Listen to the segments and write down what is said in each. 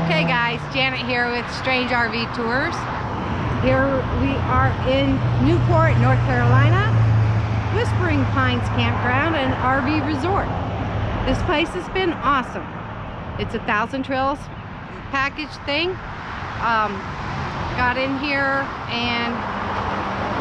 Okay guys, Janet here with Strange RV Tours. Here we are in Newport, North Carolina, Whispering Pines Campground and RV Resort. This place has been awesome. It's a 1,000 Trails package thing. Got in here and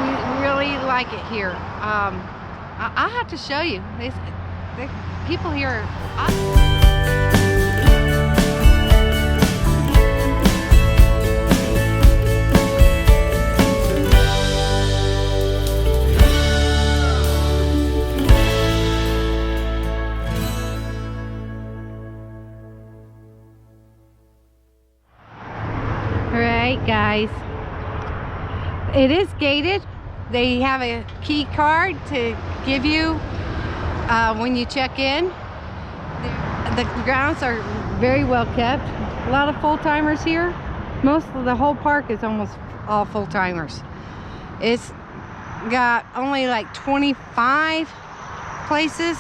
we really like it here. I'll have to show you. The people here are awesome. Alright guys, it is gated. They have a key card to give you when you check in. The grounds are very well kept. A lot of full-timers here. Most of the whole park is almost all full-timers. It's got only like 25 places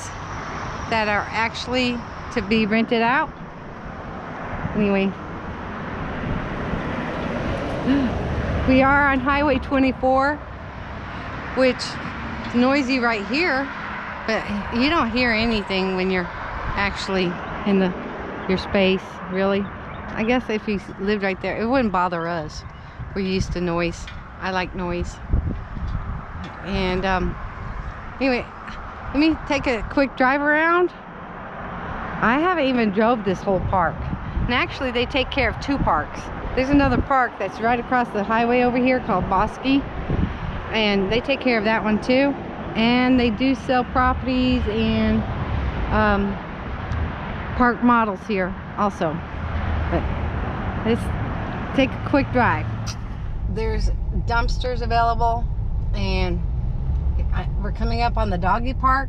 that are actually to be rented out. Anyway, we are on Highway 24, which is noisy right here, but you don't hear anything when you're actually in your space, really. I guess if you lived right there, it wouldn't bother us. We're used to noise. I like noise. And anyway, let me take a quick drive around. I haven't even drove this whole park. And actually, they take care of two parks. There's another park that's right across the highway over here called Bosque, and they take care of that one too. And they do sell properties and park models here also. But let's take a quick drive. There's dumpsters available, and we're coming up on the doggy park,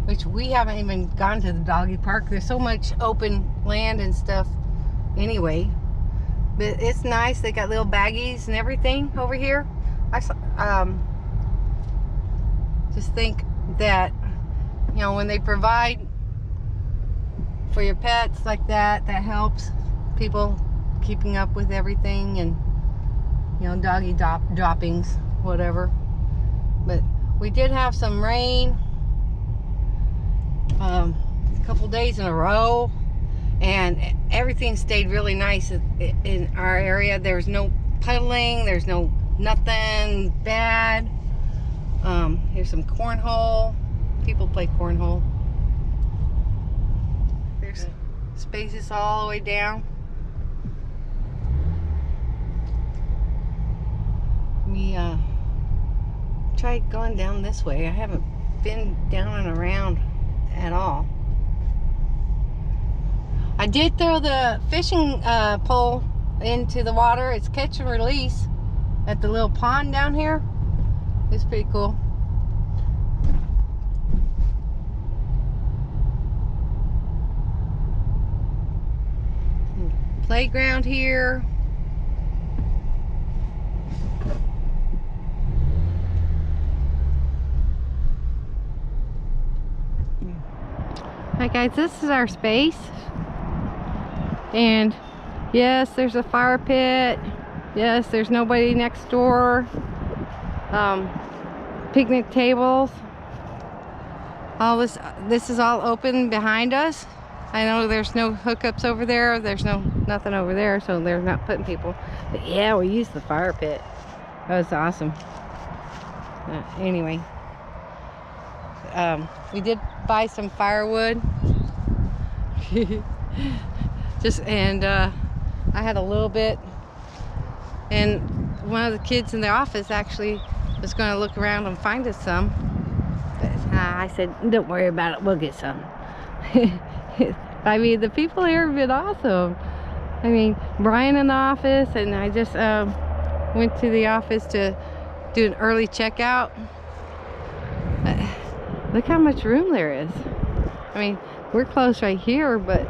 which we haven't even gone to the doggy park. There's so much open land and stuff anyway. But it's nice. They got little baggies and everything over here. I just think that, you know, when they provide for your pets like that, that helps people keeping up with everything, and, you know, doggy droppings, whatever. But we did have some rain a couple days in a row, and everything stayed really nice in our area. There's no puddling, there's nothing bad. Here's some cornhole. People play cornhole. There's spaces all the way down. We tried going down this way. I haven't been down and around at all. I did throw the fishing pole into the water. It's catch and release at the little pond down here. It's pretty cool. Playground here. Alright guys, this is our space. And yes, there's a fire pit. Yes, there's nobody next door. Picnic tables. All this is all open behind us. I know there's no hookups over there. There's nothing over there, so they're not putting people. But yeah, we used the fire pit. That was awesome. Anyway, we did buy some firewood. I had a little bit, and one of the kids in the office actually was going to look around and find us some, but I said, don't worry about it, we'll get some. I mean, the people here have been awesome. I mean, Brian in the office, and I just went to the office to do an early checkout. Look how much room there is. I mean, we're close right here, but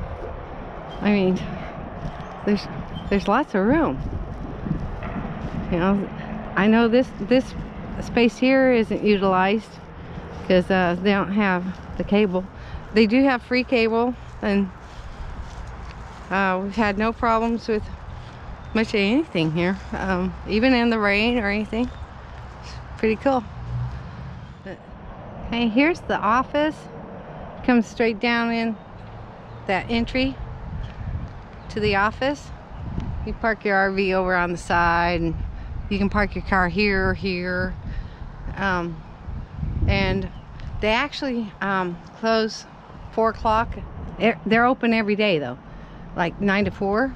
I mean, there's lots of room. You know, I know this space here isn't utilized because they don't have the cable. They do have free cable, and We've had no problems with much of anything here, even in the rain or anything. It's pretty cool. But, hey, here's the office. Comes straight down in that entry to the office. You park your RV over on the side, and you can park your car here or here. And they actually close 4 o'clock. They're open every day though, like 9 to 4,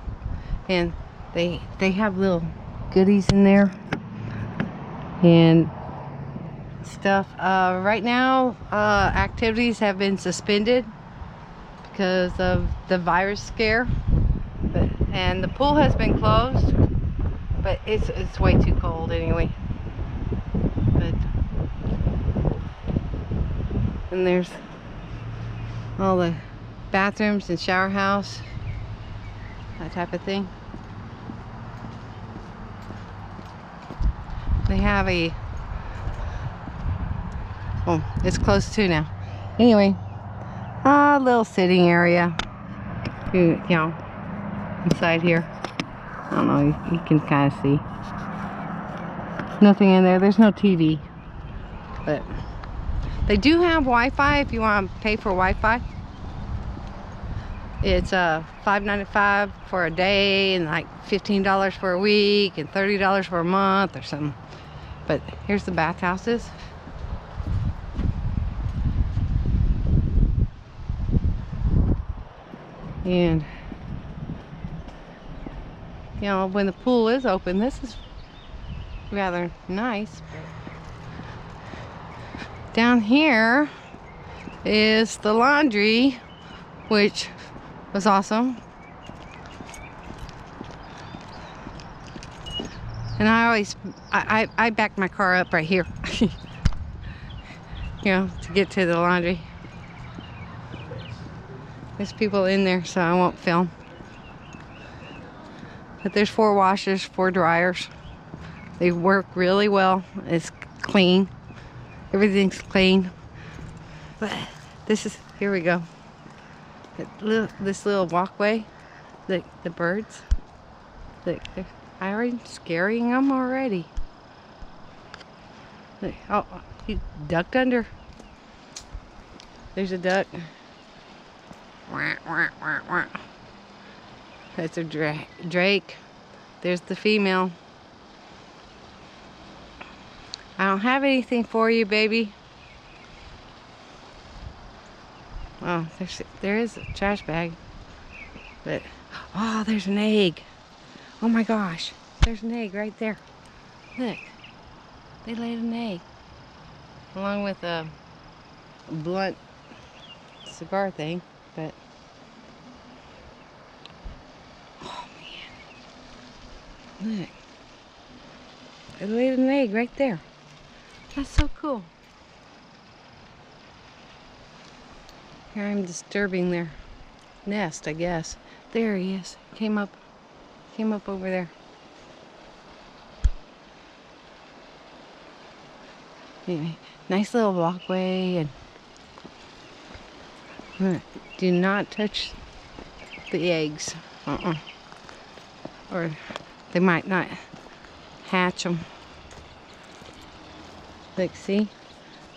and they have little goodies in there and stuff. Right now, activities have been suspended because of the virus scare, and the pool has been closed, but it's way too cold anyway. But and there's all the bathrooms and shower house, that type of thing. They have it's closed too now. Anyway, a little sitting area, you know, inside here. I don't know, you can kind of see. Nothing in there. There's no TV, but they do have Wi-Fi if you want to pay for Wi-Fi. It's $5.95 for a day, and like $15 for a week, and $30 for a month or something. But here's the bathhouses. And you know, when the pool is open, this is rather nice. Down here is the laundry, which was awesome. And I back my car up right here, you know, to get to the laundry. There's people in there, so I won't film. But there's 4 washers, 4 dryers. They work really well. It's clean. Everything's clean. But here we go. This little walkway. The birds. Look, I already scaring them already. Look, oh, he ducked under. There's a duck. That's a drake. There's the female. I don't have anything for you, baby. Oh, there is a trash bag. But, oh, there's an egg. Oh my gosh. There's an egg right there. Look. They laid an egg. Along with a blunt cigar thing. But, oh man. Look. They laid an egg right there. That's so cool. Here I'm disturbing their nest, I guess. There he is. Came up over there. Anyway, nice little walkway, and do not touch the eggs. Or they might not hatch them. Look, see?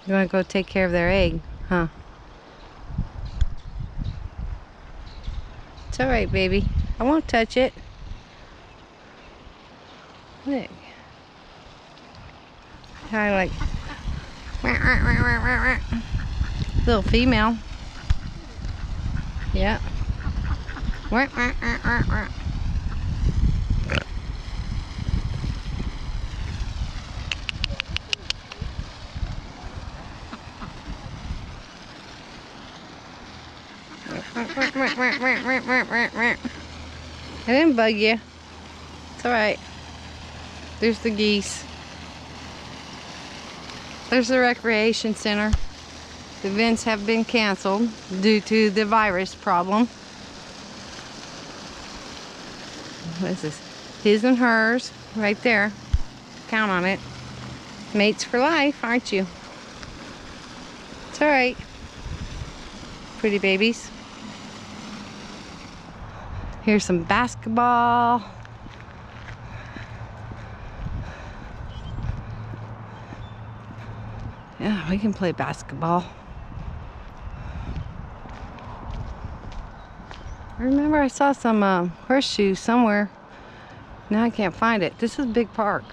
You want to go take care of their egg, huh? It's alright, baby. I won't touch it. Look. I like little female. Yeah. I didn't bug you. It's alright. There's the geese. There's the recreation center. The events have been canceled due to the virus problem. What is this? His and hers, right there. Count on it. Mates for life, aren't you? It's alright. Pretty babies. Here's some basketball. Yeah, we can play basketball. I remember I saw some horseshoes somewhere. Now I can't find it. This is a big park.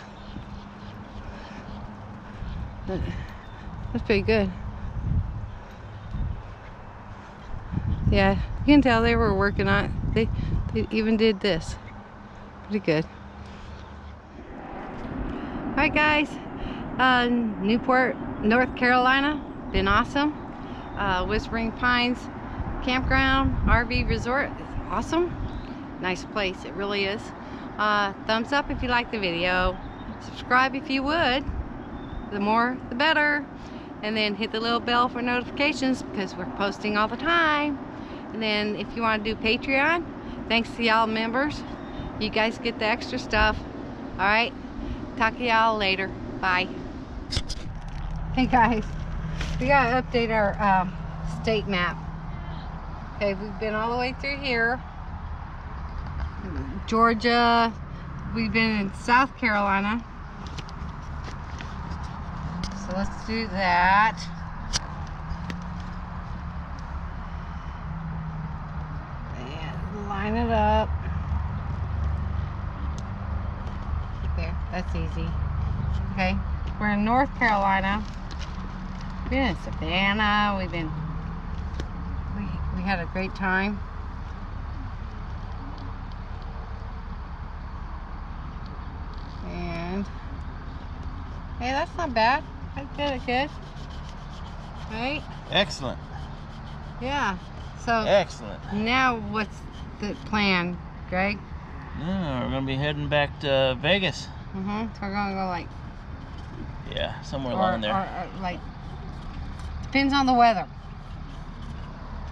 That's pretty good. Yeah, you can tell they were working on it. They even did this. Pretty good. Alright guys, Newport, North Carolina, been awesome. Whispering Pines Campground RV Resort is awesome. Nice place, it really is. Thumbs up if you like the video. Subscribe if you would. The more, the better. And then hit the little bell for notifications because we're posting all the time. And then if you want to do Patreon, thanks to y'all members. You guys get the extra stuff. Alright, talk to y'all later. Bye. Hey guys, we gotta update our state map. Okay, we've been all the way through here. Georgia, we've been in South Carolina. So let's do that. And line it up. There, that's easy. Okay, we're in North Carolina. We've been in Savannah. We had a great time. And hey, that's not bad. I did it good. Right? Excellent. Yeah. So excellent. Now what's the plan, Greg? Yeah, we're gonna be heading back to Vegas. So we're gonna go like somewhere along there. Or like depends on the weather.